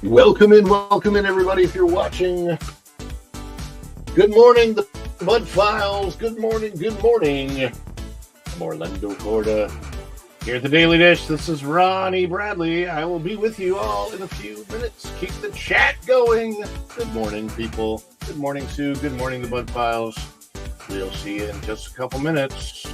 Welcome in, everybody. If you're watching, good morning, the Bud Files. Good morning. I'm Orlando Corda here at the Daily Dish. This is Ronnie Bradley. I will be with you all in a few minutes. Keep the chat going. Good morning, people. Good morning, Sue. Good morning, the Bud Files. We'll see you in just a couple minutes.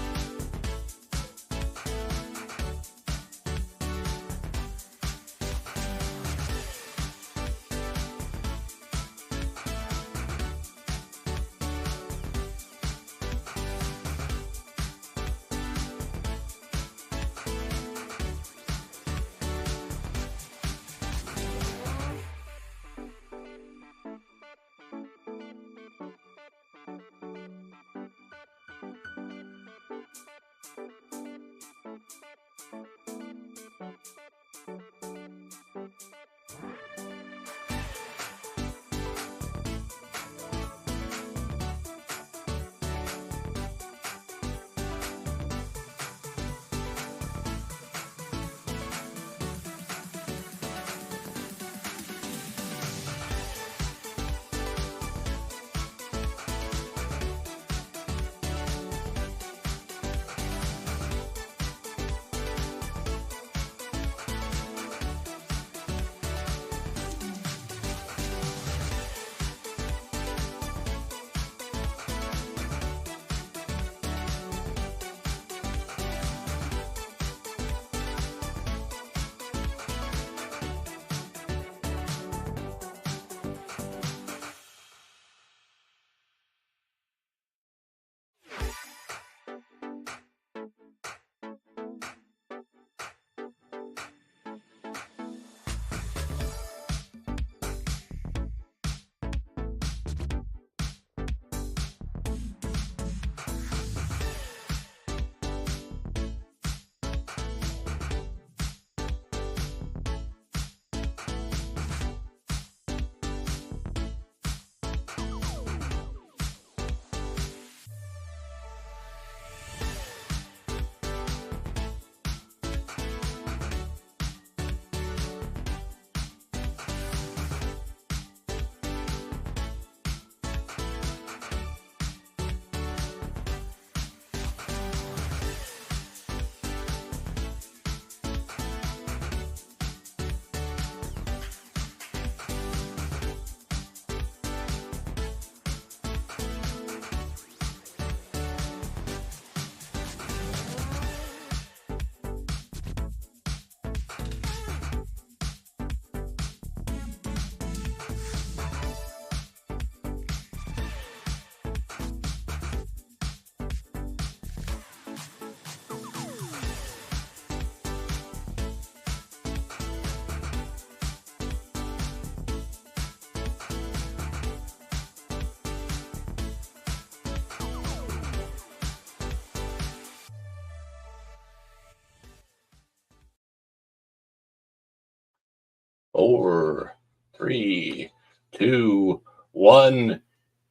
Four, three, two, one.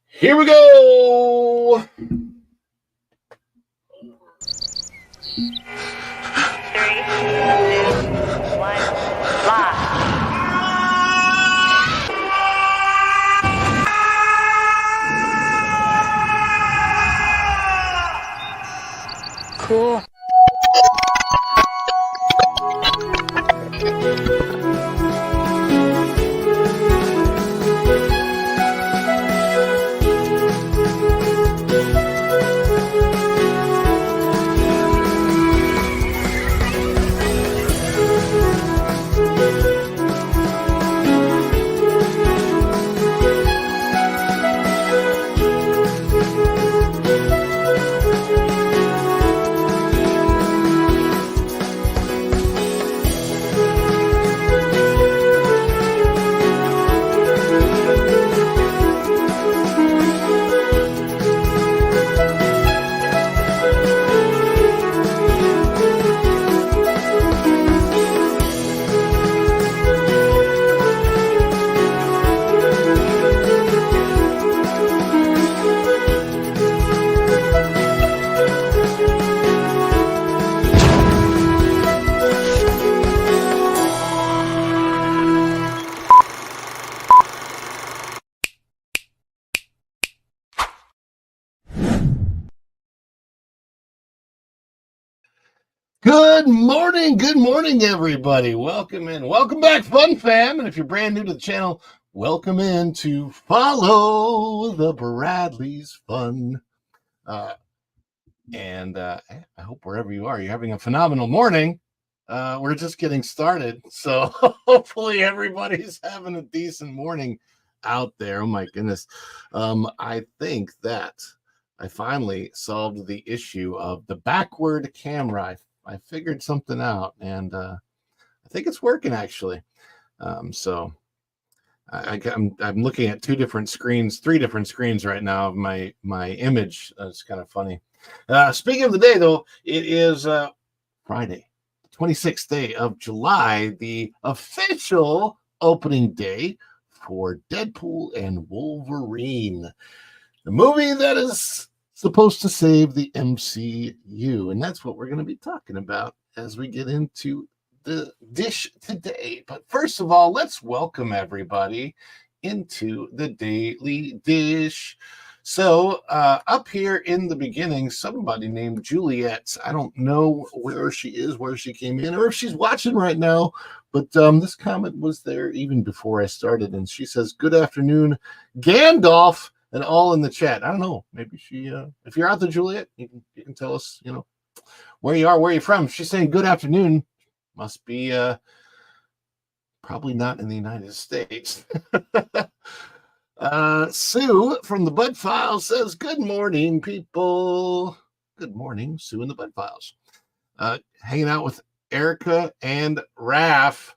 Here we go. 3, 2, 1, live. Cool. Good morning, everybody. Welcome in. Welcome back, Fun Fam. And if you're brand new to the channel, welcome in to Follow the Bradleys Fun. I hope wherever you are, you're having a phenomenal morning. We're just getting started. So hopefully everybody's having a decent morning out there. Oh my goodness. I think that I finally solved the issue of the backward camera. I figured something out, and I think it's working actually. So I'm looking at three different screens right now of my image. It's kind of funny. Speaking of the day, though, it is Friday, 26th day of July, the official opening day for Deadpool and Wolverine, the movie that is supposed to save the MCU. And that's what we're going to be talking about as we get into the dish today. But first of all, let's welcome everybody into the Daily Dish. So up here in the beginning, somebody named Juliet. I don't know where she is, where she came in, or if she's watching right now. But this comment was there even before I started. And she says, "Good afternoon, Gandalf," and all in the chat. I don't know. Maybe she, if you're out there, Juliet, you can tell us, where you are, where you're from. She's saying good afternoon. Must be probably not in the United States. Sue from the Bud Files says, "Good morning, people." Good morning, Sue in the Bud Files. Hanging out with Erica and Raf.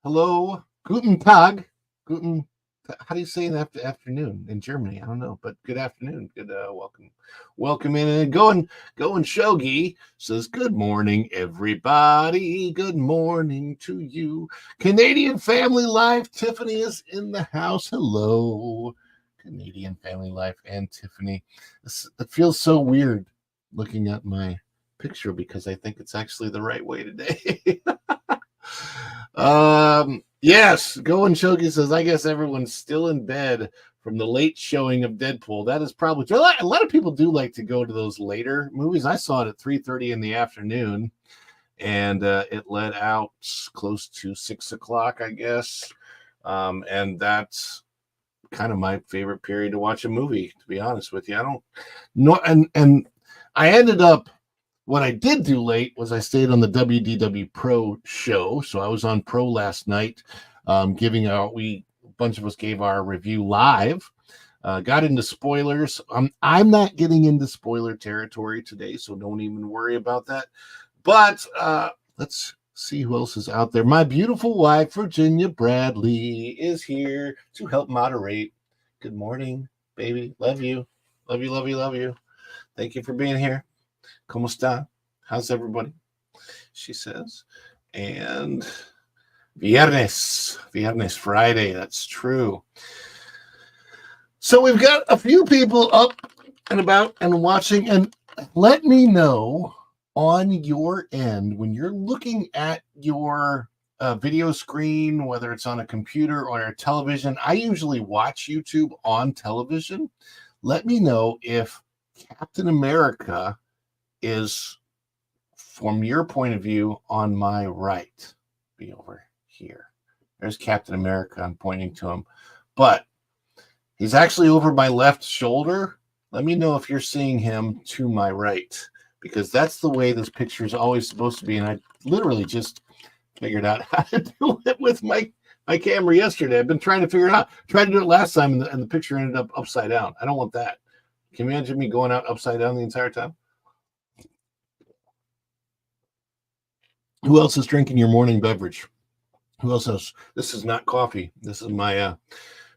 Hello. Guten Tag. How do you say in the afternoon in Germany? I don't know, but good afternoon. Good welcome in. And going Shogi says, "Good morning, everybody. Good morning to you. Canadian Family Life. Tiffany is in the house. Hello, Canadian Family Life and Tiffany." It feels so weird looking at my picture because I think it's actually the right way today. Yes, Going Shogi says, "I guess everyone's still in bed from the late showing of Deadpool." That is probably true. A lot of people do like to go to those later movies. I saw it at 3:30 in the afternoon, and it let out close to 6 o'clock, I guess. And that's kind of my favorite period to watch a movie, to be honest with you. I don't know. And I ended up, what I did do late was I stayed on the WDW Pro show. So I was on Pro last night, giving out, a bunch of us gave our review live, got into spoilers. I'm not getting into spoiler territory today, so don't even worry about that. But let's see who else is out there. My beautiful wife, Virginia Bradley, is here to help moderate. Good morning, baby. Love you. Love you, love you, love you. Thank you for being here. ¿Cómo está? How's everybody? She says. And Viernes, Friday. That's true. So we've got a few people up and about and watching. And let me know on your end when you're looking at your video screen, whether it's on a computer or a television. I usually watch YouTube on television. Let me know if Captain America is, from your point of view, on my right. Be over here. There's Captain America. I'm pointing to him, but he's actually over my left shoulder. Let me know if you're seeing him to my right, because that's the way this picture is always supposed to be. And I literally just figured out how to do it with my camera yesterday. I've been trying to figure it out. Tried to do it last time, and the picture ended up upside down. I don't want that. Can you imagine me going out upside down the entire time? Who else is drinking your morning beverage? Who else has? This is not coffee. This is my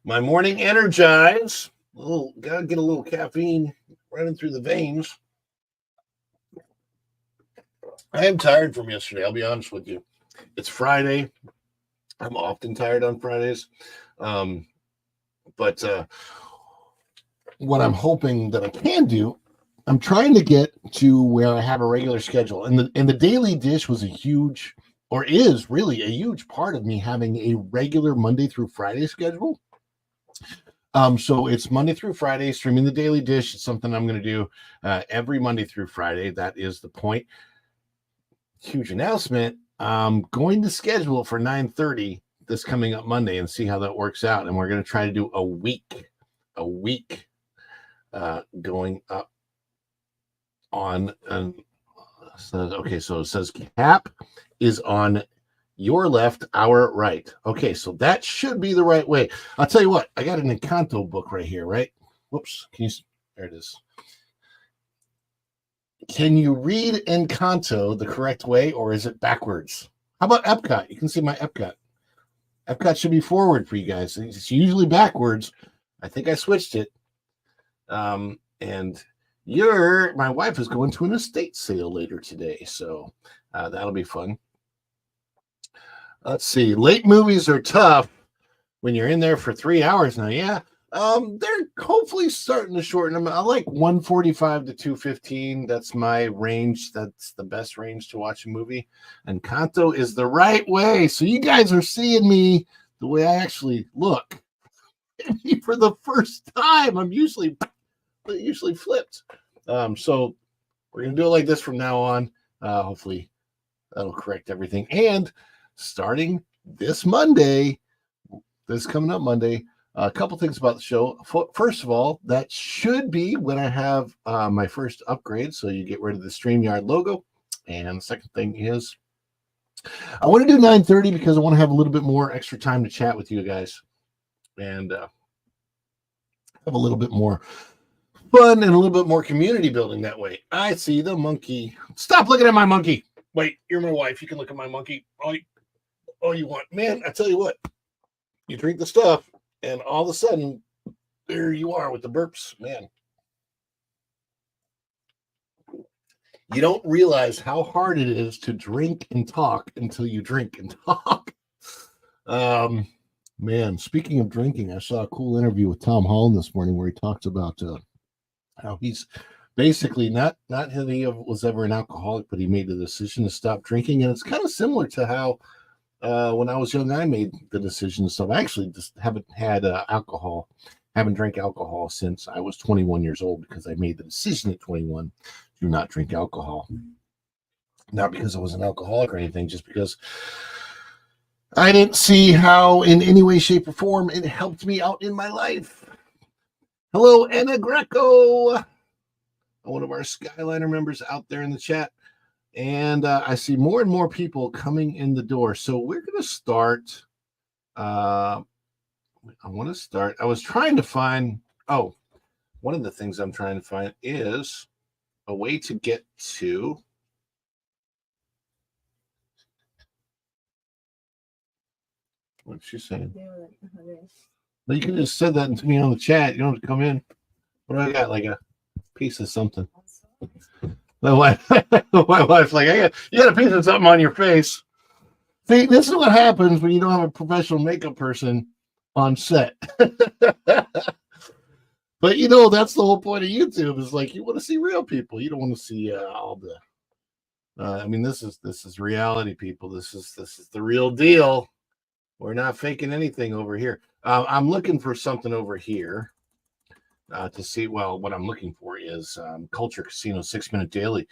my morning Energize. Gotta get a little caffeine running through the veins. I am tired from yesterday. I'll be honest with you. It's Friday. I'm often tired on Fridays. But what I'm hoping that I can do, I'm trying to get to where I have a regular schedule. And the Daily Dish was a huge, or is really a huge part of me having a regular Monday through Friday schedule. So it's Monday through Friday, streaming the Daily Dish. It's something I'm going to do every Monday through Friday. That is the point. huge announcement. I'm going to schedule it for 9:30 this coming up Monday and see how that works out. And we're going to try to do a week going up on. Okay, so it says Cap is on your left, our right. Okay, so that should be the right way. I'll tell you what, I got an Encanto book right here, right? Whoops, there it is. Can you read Encanto the correct way, or is it backwards? How about Epcot? You can see my Epcot. Epcot should be forward for you guys. It's usually backwards. I think I switched it. And my wife is going to an estate sale later today, so that'll be fun. Let's see. Late movies are tough when you're in there for 3 hours now. Yeah. They're hopefully starting to shorten them. I like 145 to 215. That's my range. That's the best range to watch a movie. And Kanto is the right way. So you guys are seeing me the way I actually look. For the first time, I'm usually flipped. So we're gonna do it like this from now on. Hopefully that'll correct everything. And starting this coming up Monday, a couple things about the show. First of all, that should be when I have my first upgrade. So you get rid of the StreamYard logo. And the second thing is I want to do 9:30 because I want to have a little bit more extra time to chat with you guys and have a little bit more fun and a little bit more community building that way. I see the monkey. Stop looking at my monkey. Wait, you're my wife. You can look at my monkey all you want. Man, I tell you what, you drink the stuff and all of a sudden there you are with the burps, man. You don't realize how hard it is to drink and talk until you drink and talk. Man, speaking of drinking, I saw a cool interview with Tom Holland this morning where he talks about how he's basically not that he was ever an alcoholic, but he made the decision to stop drinking. And it's kind of similar to how when I was young, I made the decision to stop. I actually just haven't had haven't drank alcohol since I was 21 years old because I made the decision at 21 to not drink alcohol. Not because I was an alcoholic or anything, just because I didn't see how in any way, shape, or form it helped me out in my life. Hello, Anna Greco, one of our Skyliner members out there in the chat. And I see more and more people coming in the door. So we're going to start. I was trying to find. Oh, one of the things I'm trying to find is a way to get to. What's she saying? Well, you can just say that to me on the chat. You don't have to come in. What do I got? Like a piece of something. My wife's like, you got a piece of something on your face. See, this is what happens when you don't have a professional makeup person on set. But that's the whole point of YouTube is like you want to see real people. You don't want to see all the. This is reality, people. This is the real deal. We're not faking anything over here. I'm looking for something over here. To see, what I'm looking for is Culture Casino 6-Minute Daily.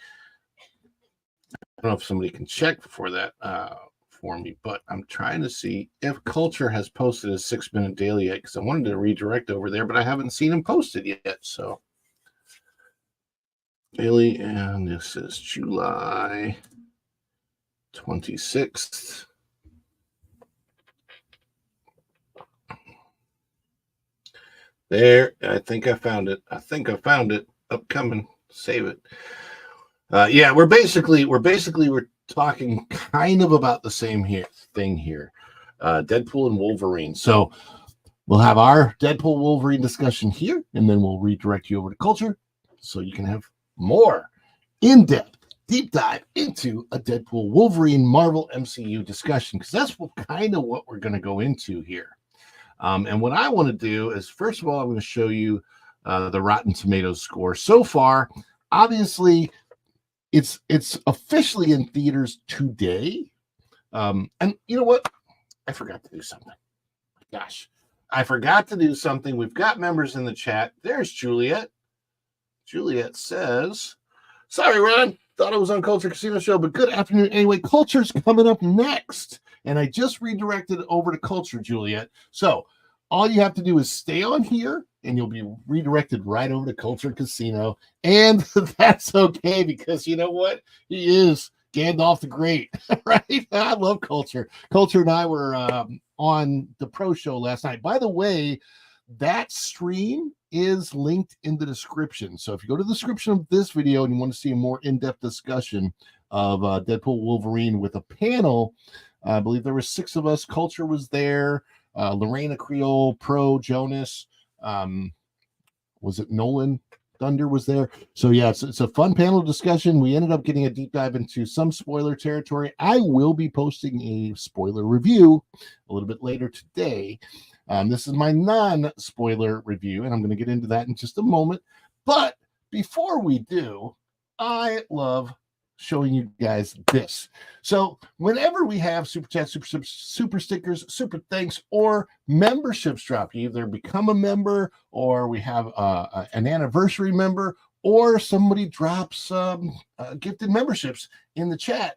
I don't know if somebody can check for that for me, but I'm trying to see if Culture has posted a 6-Minute Daily yet because I wanted to redirect over there, but I haven't seen him posted yet. So, daily, and this is July 26th. There, I think I found it. Upcoming, save it. We're talking kind of about the same thing here. Deadpool and Wolverine. So we'll have our Deadpool Wolverine discussion here, and then we'll redirect you over to Culture so you can have more in-depth, deep dive into a Deadpool Wolverine Marvel MCU discussion, because that's kind of what we're going to go into here. And what I want to do is, first of all, I'm going to show you the Rotten Tomatoes score. So far, obviously, it's officially in theaters today. And you know what? I forgot to do something. Gosh, I forgot to do something. We've got members in the chat. There's Juliet. Juliet says, Sorry, Ron. Thought it was on Culture Casino Show, but good afternoon. Anyway, Culture's coming up next. And I just redirected over to Culture, Juliet. So all you have to do is stay on here, and you'll be redirected right over to Culture Casino. And that's okay, because you know what? He is Gandalf the Great, right? I love Culture. Culture and I were on the Pro Show last night. By the way, that stream is linked in the description. So if you go to the description of this video and you want to see a more in-depth discussion of Deadpool Wolverine with a panel, I believe there were 6 of us. Culture was there. Lorena Creole, Pro, Jonas. Was it Nolan? Thunder was there. So yeah, it's a fun panel discussion. We ended up getting a deep dive into some spoiler territory. I will be posting a spoiler review a little bit later today. This is my non-spoiler review, and I'm going to get into that in just a moment. But before we do, I love showing you guys this. So whenever we have super chats, super stickers, super thanks, or memberships drop, you either become a member, or we have an anniversary member, or somebody drops gifted memberships in the chat,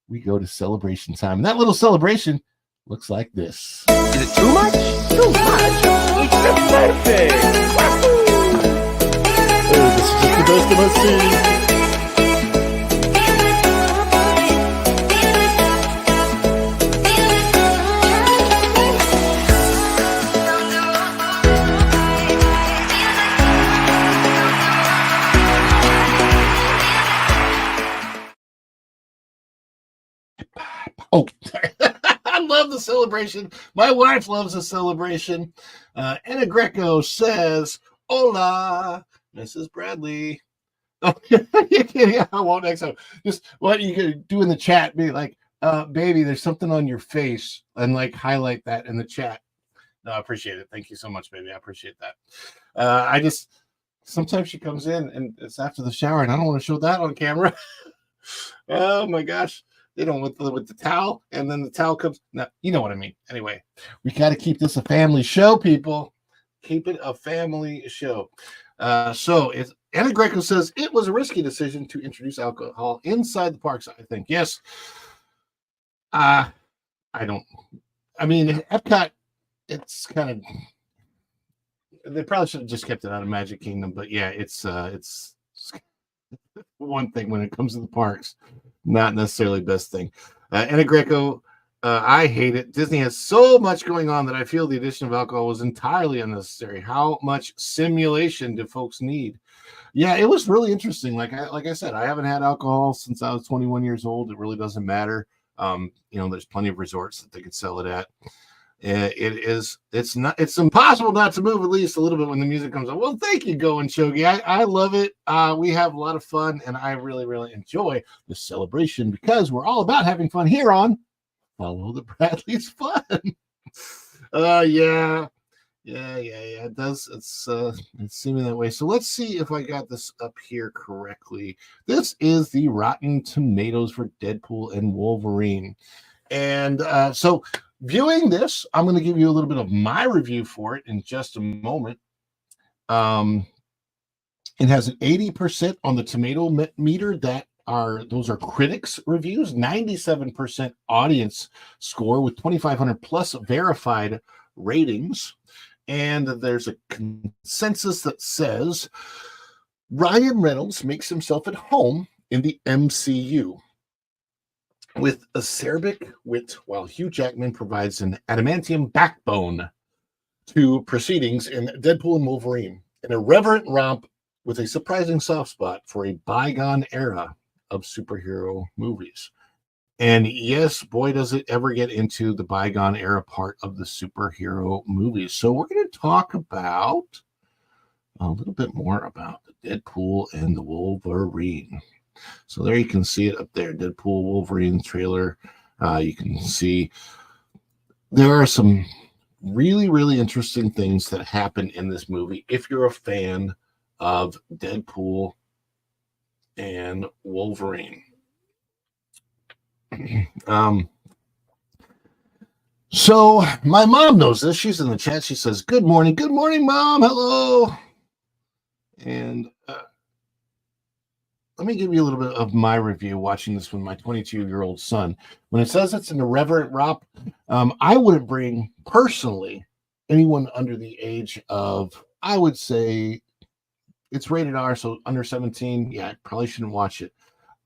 we go to celebration time. And that little celebration looks like this. Is it too much? Too much? It's the birthday! Hey, this is just the best of us. Oh, I love the celebration. My wife loves the celebration. Anna Greco says, "Hola, Mrs. Bradley." Oh, I won't next time. Just what you could do in the chat, be like, "Baby, there's something on your face," and like highlight that in the chat. No, I appreciate it. Thank you so much, baby. I appreciate that. I just sometimes she comes in and it's after the shower, and I don't want to show that on camera. Oh my gosh. You know, with the towel, and then the towel comes. No, you know what I mean. Anyway, we got to keep this a family show, people. Keep it a family show. So it's Anna Greco says it was a risky decision to introduce alcohol inside the parks. I think yes. I don't. I mean, Epcot. It's kind of. They probably should have just kept it out of Magic Kingdom, but yeah, it's one thing when it comes to the parks. Not necessarily best thing. Anna Greco, I hate it. Disney has so much going on that I feel the addition of alcohol was entirely unnecessary. How much simulation do folks need? Yeah, it was really interesting. Like I said, I haven't had alcohol since I was 21 years old. It really doesn't matter. There's plenty of resorts that they could sell it at. It's impossible not to move at least a little bit when the music comes on. Well, thank you, Go and Shogi. I love it. We have a lot of fun, and I really, really enjoy this celebration because we're all about having fun here on Follow the Bradley's Fun. Yeah. It does. It's seeming that way. So let's see if I got this up here correctly. This is the Rotten Tomatoes for Deadpool and Wolverine, and so. Viewing this, I'm going to give you a little bit of my review for it in just a moment. It has an 80% on the tomato meter. Those are critics' reviews. 97% audience score with 2,500 plus verified ratings. And there's a consensus that says Ryan Reynolds makes himself at home in the MCU. With acerbic wit, while Hugh Jackman provides an adamantium backbone to proceedings in Deadpool and Wolverine, an irreverent romp with a surprising soft spot for a bygone era of superhero movies. And yes, boy, does it ever get into the bygone era part of the superhero movies. So we're going to talk about a little bit more about the Deadpool and the Wolverine. So there you can see it up there, Deadpool Wolverine trailer. You can see there are some really, really interesting things that happen in this movie if you're a fan of Deadpool and Wolverine. So my mom knows this. She's in the chat. She says, "Good morning. Good morning, Mom. Hello." And let me give you a little bit of my review watching this with my 22-year-old son. When it says it's an irreverent romp, I wouldn't bring personally anyone under the age of, I would say it's rated R, so under 17. Yeah, I probably shouldn't watch it.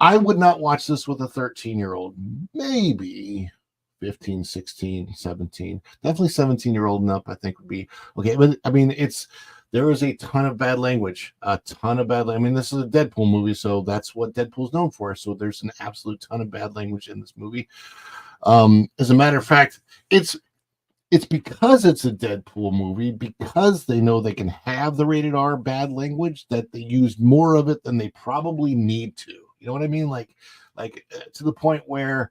I would not watch this with a 13-year-old, maybe 15, 16, 17. Definitely 17-year-old and up, I think would be okay. But I mean, there is a ton of bad language, I mean, this is a Deadpool movie, so that's what Deadpool's known for. So there's an absolute ton of bad language in this movie. As a matter of fact, it's because it's a Deadpool movie, because they know they can have the rated R bad language, that they use more of it than they probably need to. You know what I mean? Like to the point where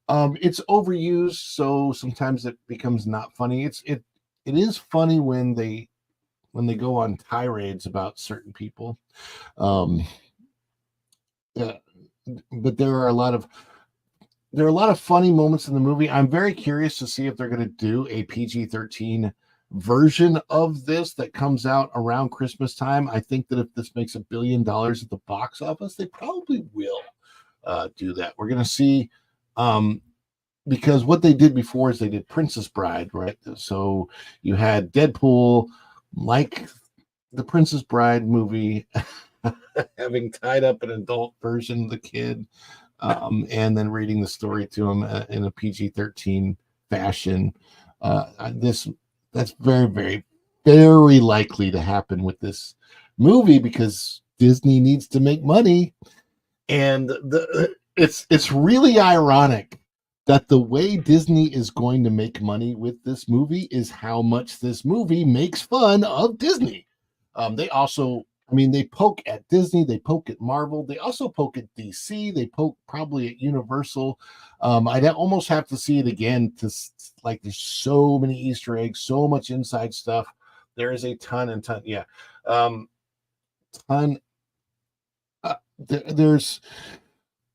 it's overused, so sometimes it becomes not funny. It is funny when they go on tirades about certain people. Yeah, but there are a lot of funny moments in the movie. I'm very curious to see if they're going to do a PG-13 version of this that comes out around Christmas time. I think that if this makes $1 billion at the box office, they probably will do that. We're going to see, because what they did before is they did Princess Bride, right? So you had Deadpool, like the Princess Bride movie, having tied up an adult version of the kid, and then reading the story to him in a PG-13 fashion. That's very, very, very likely to happen with this movie because Disney needs to make money, and it's really ironic that the way Disney is going to make money with this movie is how much this movie makes fun of Disney. They also, I mean, they poke at Disney, they poke at Marvel, they also poke at DC, they poke probably at Universal. I'd almost have to see it again to, like, there's so many Easter eggs, so much inside stuff. There is a ton and ton, yeah. There's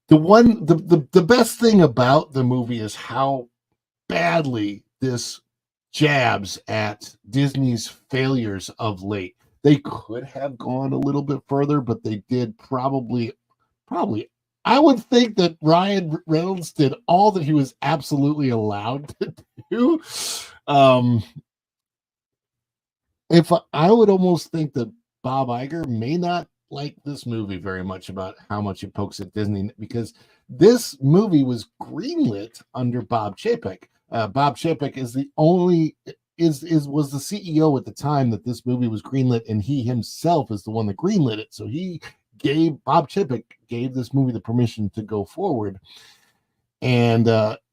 the best thing about the movie is how badly this jabs at Disney's failures of late. They could have gone a little bit further, but they did probably. I would think that Ryan Reynolds did all that he was absolutely allowed to do. If I would almost think that Bob Iger may not like this movie very much about how much it pokes at Disney, because this movie was greenlit under Bob Chapek. Bob Chapek is the only was the CEO at the time that this movie was greenlit, and he himself is the one that greenlit it. So Bob Chapek gave this movie the permission to go forward. And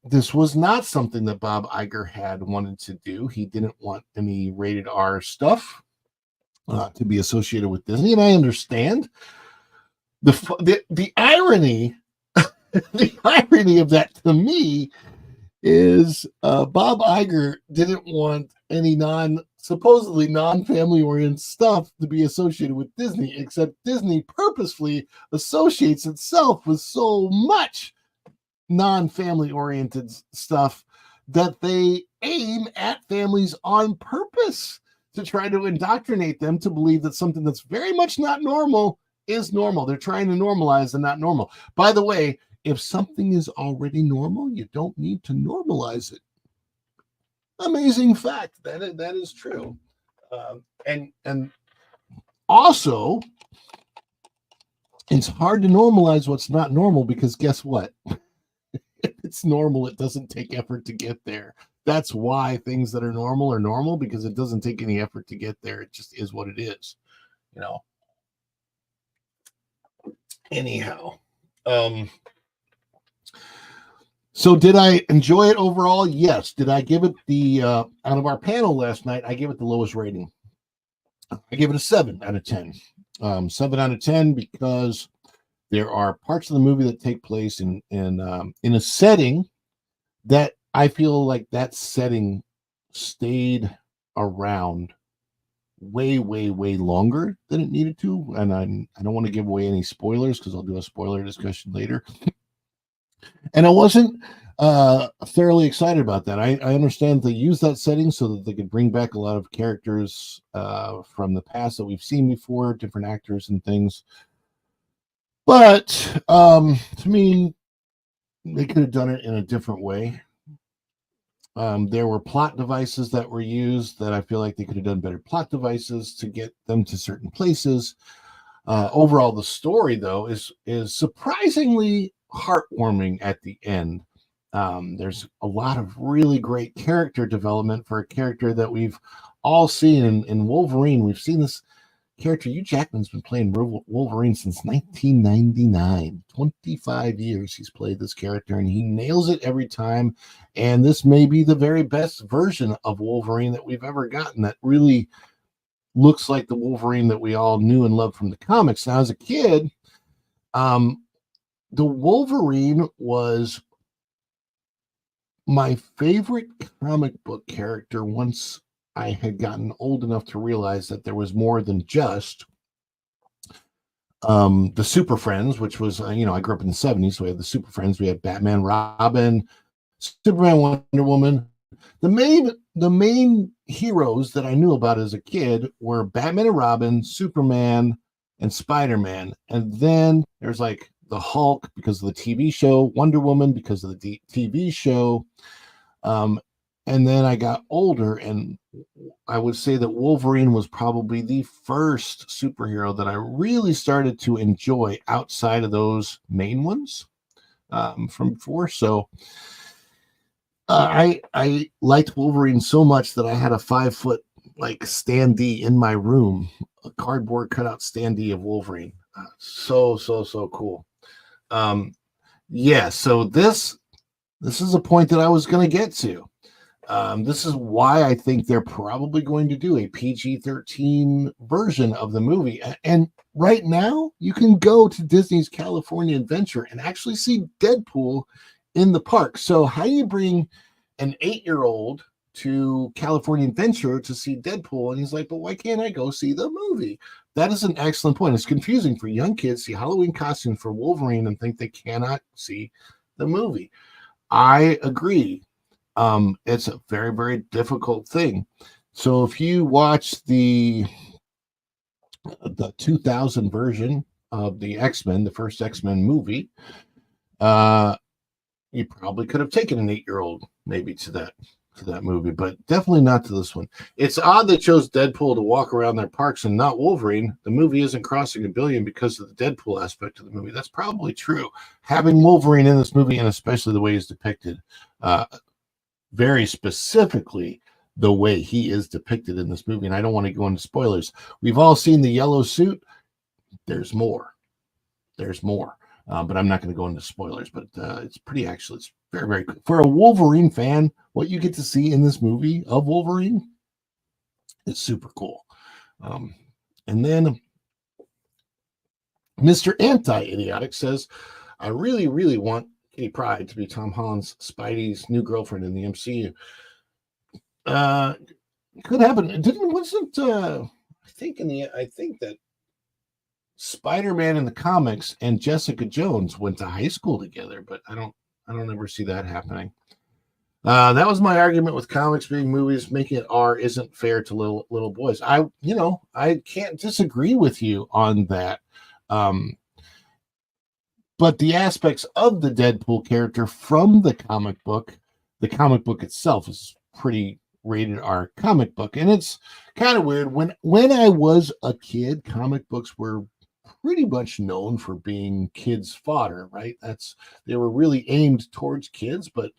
this was not something that Bob Iger had wanted to do. He didn't want any rated R stuff to be associated with Disney, and I understand the irony. The irony of that to me is Bob Iger didn't want any supposedly non-family oriented stuff to be associated with Disney, except Disney purposefully associates itself with so much non-family oriented stuff that they aim at families on purpose to try to indoctrinate them to believe that something that's very much not normal is normal. They're trying to normalize the not normal. By the way, if something is already normal, you don't need to normalize it. Amazing fact. That is true. And also, it's hard to normalize what's not normal, because guess what? If it's normal, it doesn't take effort to get there. That's why things that are normal, because it doesn't take any effort to get there. It just is what it is, you know. Anyhow, so did I enjoy it overall? Yes. Did I give it out of our panel last night, I gave it the lowest rating. I give it a 7 out of 10. 7 out of 10 because there are parts of the movie that take place in a setting that I feel like that setting stayed around way longer than it needed to. And I don't want to give away any spoilers because I'll do a spoiler discussion later. And I wasn't thoroughly excited about that. I understand they use that setting so that they could bring back a lot of characters from the past that we've seen before, different actors and things. But to me, they could have done it in a different way. There were plot devices that were used that I feel like they could have done better plot devices to get them to certain places. Overall, the story, though, is surprisingly heartwarming at the end. There's a lot of really great character development for a character that we've all seen in Wolverine. We've seen this character. Hugh Jackman's been playing Wolverine since 1999. 25 years he's played this character, and he nails it every time. And this may be the very best version of Wolverine that we've ever gotten, that really looks like the Wolverine that we all knew and loved from the comics. Now, as a kid, the Wolverine was my favorite comic book character once I had gotten old enough to realize that there was more than just the Super Friends, which was, I grew up in the 70s, so we had the Super Friends. We had Batman, Robin, Superman, Wonder Woman. The main heroes that I knew about as a kid were Batman and Robin, Superman, and Spider-Man. And then there's like the Hulk because of the TV show, Wonder Woman because of the TV show. And then I got older, and I would say that Wolverine was probably the first superhero that I really started to enjoy outside of those main ones from before. So I liked Wolverine so much that I had a 5-foot like standee in my room, a cardboard cutout standee of Wolverine. So cool. Yeah, so this is a point that I was going to get to. This is why I think they're probably going to do a PG-13 version of the movie. And right now, you can go to Disney's California Adventure and actually see Deadpool in the park. So how do you bring an 8-year-old to California Adventure to see Deadpool? And he's like, but why can't I go see the movie? That is an excellent point. It's confusing for young kids to see Halloween costumes for Wolverine and think they cannot see the movie. I agree. It's a very, very difficult thing. So if you watch the 2000 version of the X-Men, the first X-Men movie, you probably could have taken an 8-year-old maybe to that movie, but definitely not to this one. It's odd they chose Deadpool to walk around their parks and not Wolverine. The movie isn't crossing $1 billion because of the Deadpool aspect of the movie. That's probably true. Having Wolverine in this movie, and especially the way he's depicted, very specifically the way he is depicted in this movie, and I don't want to go into spoilers. We've all seen the yellow suit. There's more. But I'm not going to go into spoilers, but it's pretty, actually, it's very, very cool. For a Wolverine fan, what you get to see in this movie of Wolverine is super cool. And then Mr. Anti-Idiotic says, I really, really want Kitty Pryde to be Tom Holland's Spidey's new girlfriend in the MCU. Could happen. I think that Spider-Man in the comics and Jessica Jones went to high school together, but I don't ever see that happening. That was my argument with comics being movies. Making it R isn't fair to little boys. I can't disagree with you on that. But the aspects of the Deadpool character from the comic book itself is pretty rated R comic book. And it's kind of weird. When I was a kid, comic books were pretty much known for being kids' fodder, right? They were really aimed towards kids. But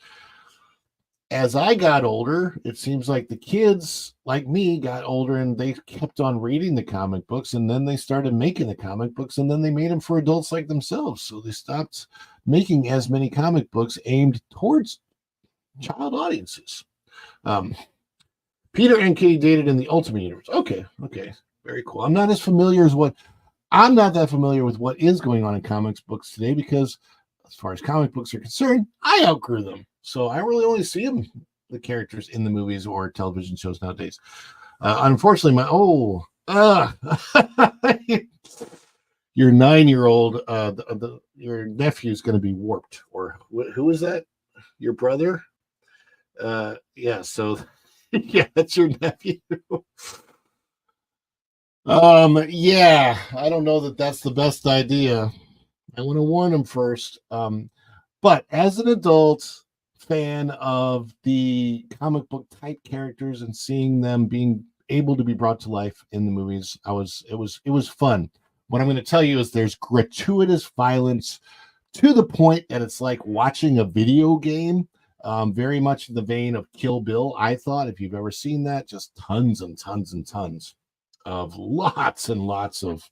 as I got older, it seems like the kids like me got older and they kept on reading the comic books, and then they started making the comic books, and then they made them for adults like themselves. So they stopped making as many comic books aimed towards child audiences. Peter and Kitty dated in the Ultimate Universe. Okay. Very cool. I'm not that familiar with what is going on in comics books today, because as far as comic books are concerned, I outgrew them. So I really only see the characters in the movies or television shows nowadays. Unfortunately, your 9-year-old, your nephew's going to be warped. Or who is that? Your brother? Yeah. So yeah, that's your nephew. Yeah, I don't know that that's the best idea. I want to warn them first. But as an adult fan of the comic book type characters and seeing them being able to be brought to life in the movies, it was fun. What I'm going to tell you is there's gratuitous violence to the point that it's like watching a video game. Very much in the vein of Kill Bill, I thought. If you've ever seen that, just tons and tons and tons of lots and lots of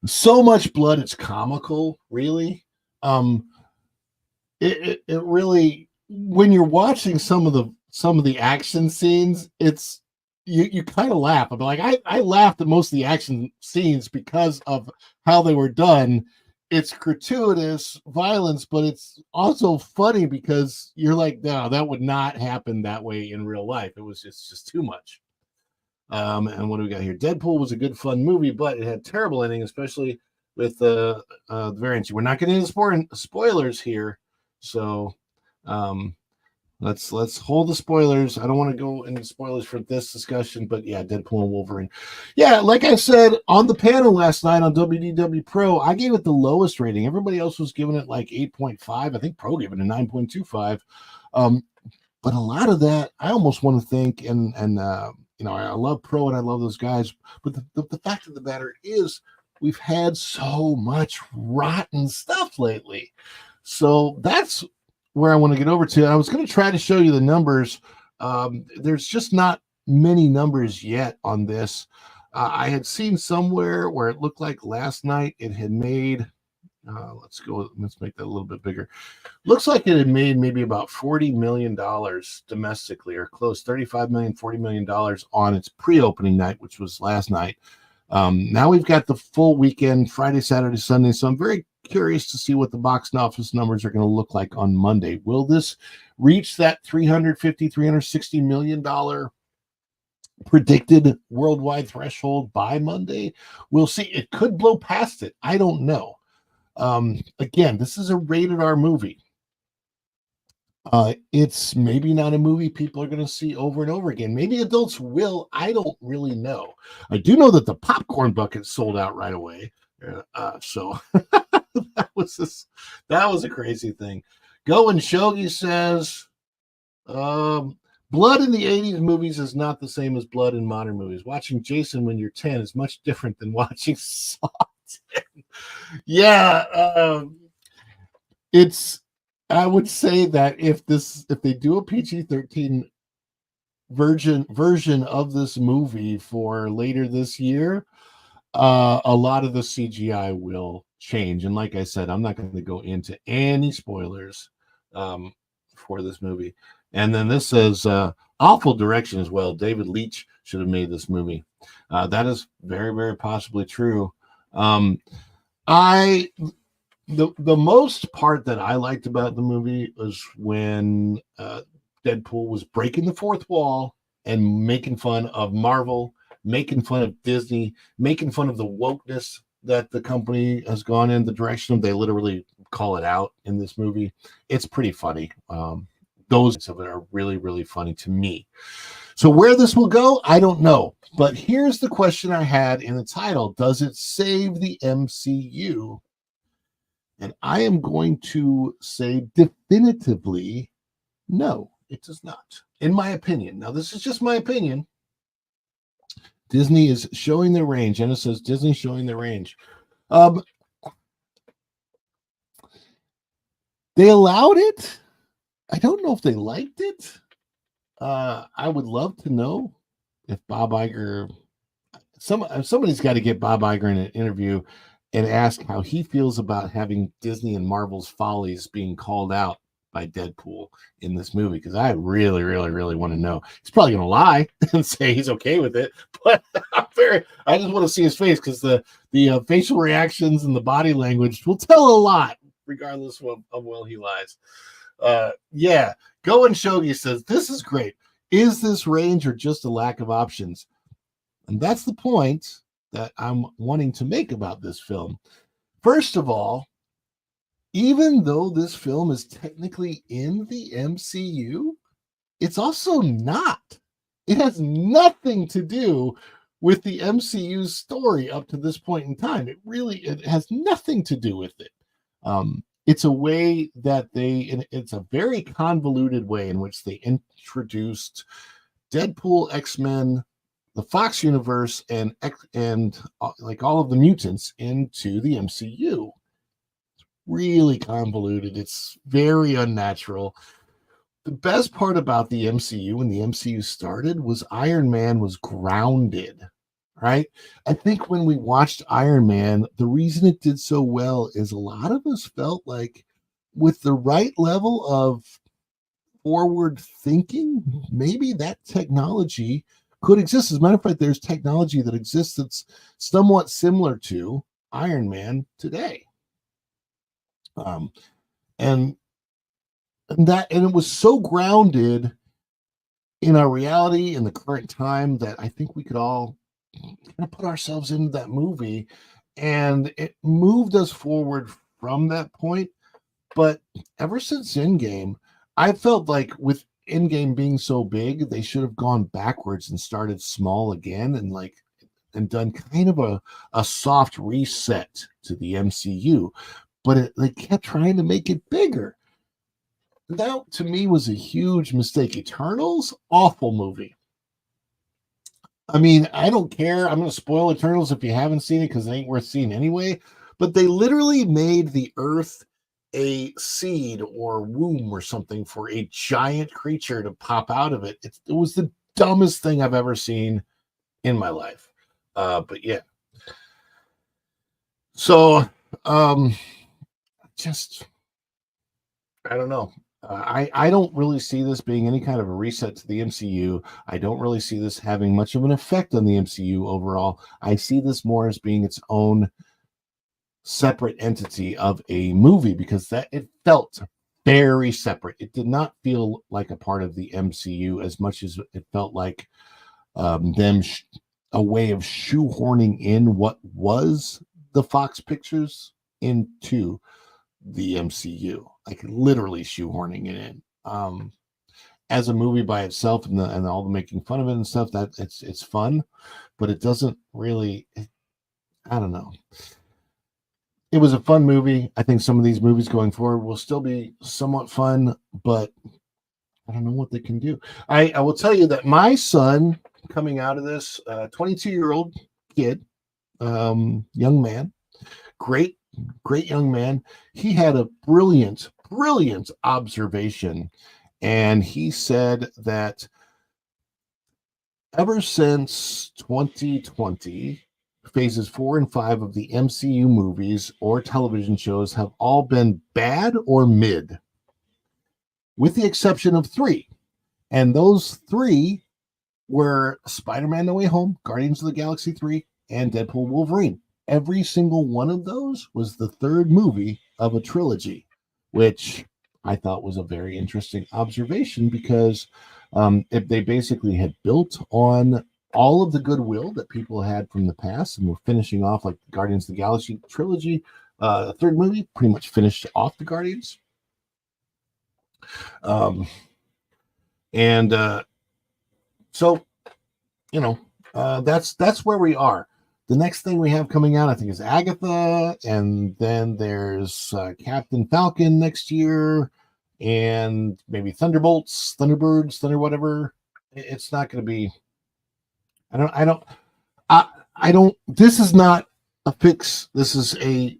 so much blood, it's comical, really. It really, when you're watching some of the action scenes, it's you kind of laugh. I'm like, I laughed at most of the action scenes because of how they were done. It's gratuitous violence, but it's also funny because you're like, no, that would not happen that way in real life. It was just too much. And what do we got here? Deadpool was a good, fun movie, but it had terrible ending, especially with the variants. We're not getting into spoilers here, so let's hold the spoilers. I don't want to go into spoilers for this discussion, but yeah, Deadpool and Wolverine. Yeah, like I said on the panel last night on WDW Pro, I gave it the lowest rating. Everybody else was giving it like 8.5. I think Pro gave it a 9.25. But a lot of that, I almost want to think, and I love Pro and I love those guys, but the fact of the matter is we've had so much rotten stuff lately. So that's where I want to get over to. I was going to try to show you the numbers. There's just not many numbers yet on this. I had seen somewhere where it looked like last night it had made, let's make that a little bit bigger. Looks like it had made maybe about $40 million domestically, or close, $35 million, $40 million on its pre-opening night, which was last night. Now we've got the full weekend, Friday, Saturday, Sunday. So I'm very curious to see what the box office numbers are going to look like on Monday. Will this reach that $360 million predicted worldwide threshold by Monday? We'll see. It could blow past it. I don't know. Again, this is a rated R movie. It's maybe not a movie people are going to see over and over again. Maybe adults will. I don't really know. I do know that the popcorn bucket sold out right away. So that was a crazy thing. Go and Shogi says, blood in the 80s movies is not the same as blood in modern movies. Watching Jason when you're 10 is much different than watching Saw 10. Yeah, I would say that if they do a PG-13 version of this movie for later this year, a lot of the CGI will change. And like I said, I'm not going to go into any spoilers for this movie. And then this says awful direction as well. David Leitch should have made this movie. That is very, very possibly true. The most part that I liked about the movie was when Deadpool was breaking the fourth wall and making fun of Marvel, making fun of Disney, making fun of the wokeness that the company has gone in the direction of. They literally call it out in this movie. It's pretty funny. Those of it are really, really funny to me. So where this will go, I don't know. But here's the question I had in the title. Does it save the MCU? And I am going to say definitively, no, it does not, in my opinion. Now, this is just my opinion. Disney is showing their range. Anna says Disney showing their range. They allowed it. I don't know if they liked it. I would love to know if Bob Iger, somebody's got to get Bob Iger in an interview and ask how he feels about having Disney and Marvel's follies being called out by Deadpool in this movie, because I really, really, really want to know. He's probably going to lie and say he's okay with it, but I just want to see his face, because the facial reactions and the body language will tell a lot, regardless of well he lies. Yeah, Go and Shogi says, this is great. Is this range or just a lack of options? And that's the point that I'm wanting to make about this film. First of all, even though this film is technically in the MCU, it's also not. It has nothing to do with the MCU's story up to this point in time. It has nothing to do with it. It's a way that it's a very convoluted way in which they introduced Deadpool, X-Men, the Fox universe, and like all of the mutants into the MCU. It's really convoluted. It's very unnatural. The best part about the MCU when the MCU started was Iron Man was grounded, right? I think when we watched Iron Man, the reason it did so well is a lot of us felt like with the right level of forward thinking, maybe that technology could exist. As a matter of fact, there's technology that exists that's somewhat similar to Iron Man today. And it was so grounded in our reality in the current time that I think we could all kind of put ourselves into that movie, and it moved us forward from that point. But ever since Endgame, I felt like with Endgame being so big, they should have gone backwards and started small again and done kind of a soft reset to the MCU. But they kept trying to make it bigger. That to me was a huge mistake. Eternals, awful movie. I mean, I don't care. I'm going to spoil Eternals if you haven't seen it because it ain't worth seeing anyway. But they literally made the Earth a seed or womb or something for a giant creature to pop out of it. It was the dumbest thing I've ever seen in my life. But yeah. So, just, I don't know. I don't really see this being any kind of a reset to the MCU. I don't really see this having much of an effect on the MCU overall. I see this more as being its own separate entity of a movie because it felt very separate. It did not feel like a part of the MCU as much as it felt like them a way of shoehorning in what was the Fox pictures into the MCU, like literally shoehorning it in. As a movie by itself and all the making fun of it and stuff, that it's fun, but it doesn't really. I don't know. It was a fun movie. I think some of these movies going forward will still be somewhat fun, but I don't know what they can do. I will tell you that my son coming out of this, 22-year-old kid, young man, great young man. He had a brilliant observation. And he said that ever since 2020, phases 4 and 5 of the MCU movies or television shows have all been bad or mid, with the exception of 3. And those 3 were Spider-Man No Way Home, Guardians of the Galaxy 3, and Deadpool Wolverine. Every single one of those was the 3rd movie of a trilogy, which I thought was a very interesting observation because if they basically had built on all of the goodwill that people had from the past and were finishing off like the Guardians of the Galaxy trilogy, the 3rd movie pretty much finished off the Guardians. So, that's where we are. The next thing we have coming out, I think, is Agatha, and then there's Captain Falcon next year, and maybe Thunderbolts, Thunderbirds, whatever. It's not going to be. I don't. This is not a fix. This is a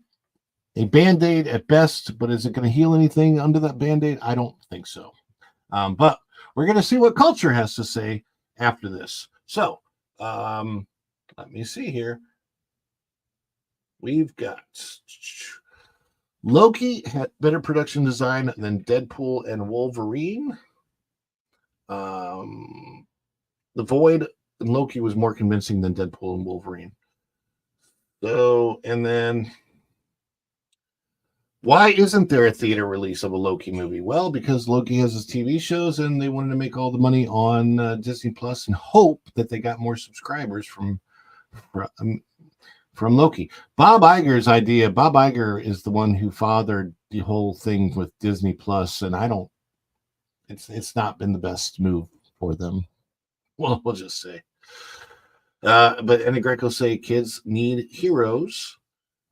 Band-Aid at best. But is it going to heal anything under that Band-Aid? I don't think so. But we're going to see what culture has to say after this. So. Let me see here. We've got Loki had better production design than Deadpool and Wolverine. The Void and Loki was more convincing than Deadpool and Wolverine. So, and then why isn't there a theater release of a Loki movie? Well, because Loki has his TV shows and they wanted to make all the money on Disney Plus and hope that they got more subscribers from Loki. Bob Iger's idea. Bob Iger is the one who fathered the whole thing with Disney Plus, and it's not been the best move for them. Well, we'll just say. But Anna Greco say kids need heroes.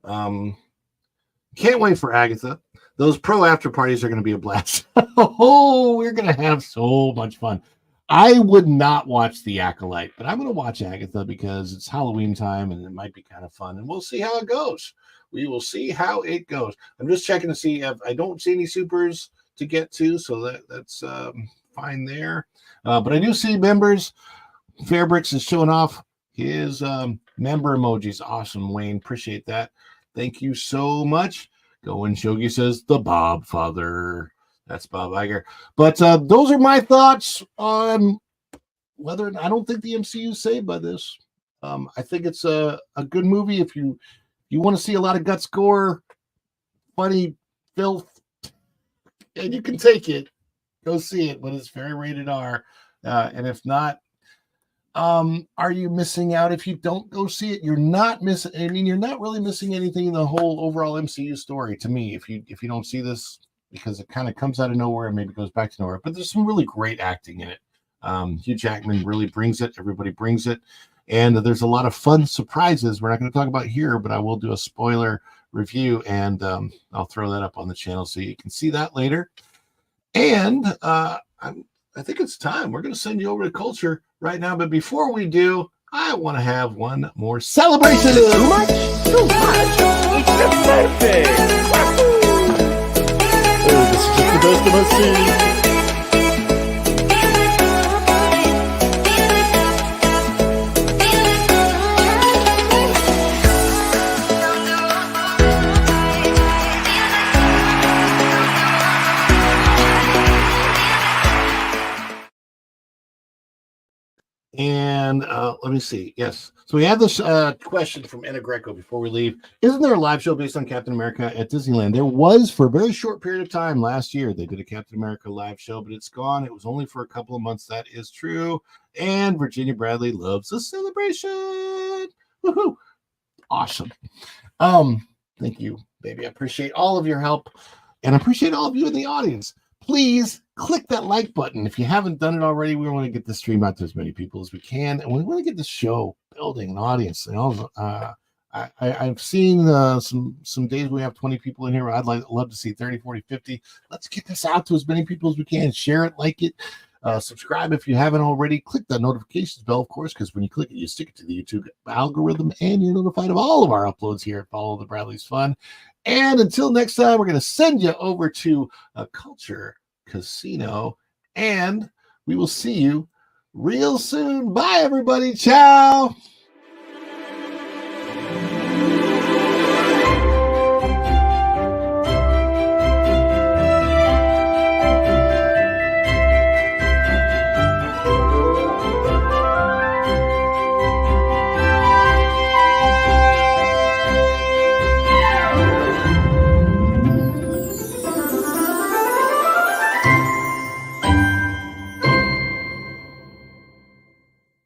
Can't wait for Agatha. Those pro after parties are going to be a blast. Oh, we're going to have so much fun. I would not watch The Acolyte, but I'm going to watch Agatha because it's Halloween time and it might be kind of fun. And we'll see how it goes. We will see how it goes. I'm just checking to see if I don't see any supers to get to, so that's fine there. But I do see members. Fairbricks is showing off his member emojis. Awesome, Wayne. Appreciate that. Thank you so much. Going Shogi says the Bob Father. That's Bob Iger. But those are my thoughts on whether I don't think the MCU is saved by this. I think it's a good movie if you want to see a lot of guts, gore, funny filth, and you can take it. Go see it, but it's very rated R. And if not, are you missing out if you don't go see it? You're not missing. I mean, you're not really missing anything in the whole overall MCU story to me. If you don't see this, because it kind of comes out of nowhere and maybe goes back to nowhere. But there's some really great acting in it. Hugh Jackman really brings it. Everybody brings it. And there's a lot of fun surprises we're not going to talk about here, but I will do a spoiler review, and I'll throw that up on the channel so you can see that later. And I think it's time. We're going to send you over to Culture right now. But before we do, I want to have one more celebration. Too much? Too much. It's the birthday. Oh, this is just the best of my scene. And let me see. Yes. So we have this question from Anna Greco before we leave. Isn't there a live show based on Captain America at Disneyland? There was for a very short period of time last year. They did a Captain America live show, but it's gone. It was only for a couple of months. That is true. And Virginia Bradley loves a celebration. Woohoo. Awesome. Thank you, baby. I appreciate all of your help, and I appreciate all of you in the audience. Please click that like button if you haven't done it already. We want to get this stream out to as many people as we can, and we want to get this show building an audience. And also, I've seen some days we have 20 people in here. I'd love to see 30, 40, 50. Let's get this out to as many people as we can. Share it, like it, subscribe if you haven't already. Click that notifications bell, of course, because when you click it, you stick it to the YouTube algorithm, and you're notified of all of our uploads here at Follow the Bradley's Fun. And until next time, we're going to send you over to a Culture Casino, and we will see you real soon. Bye, everybody. Ciao.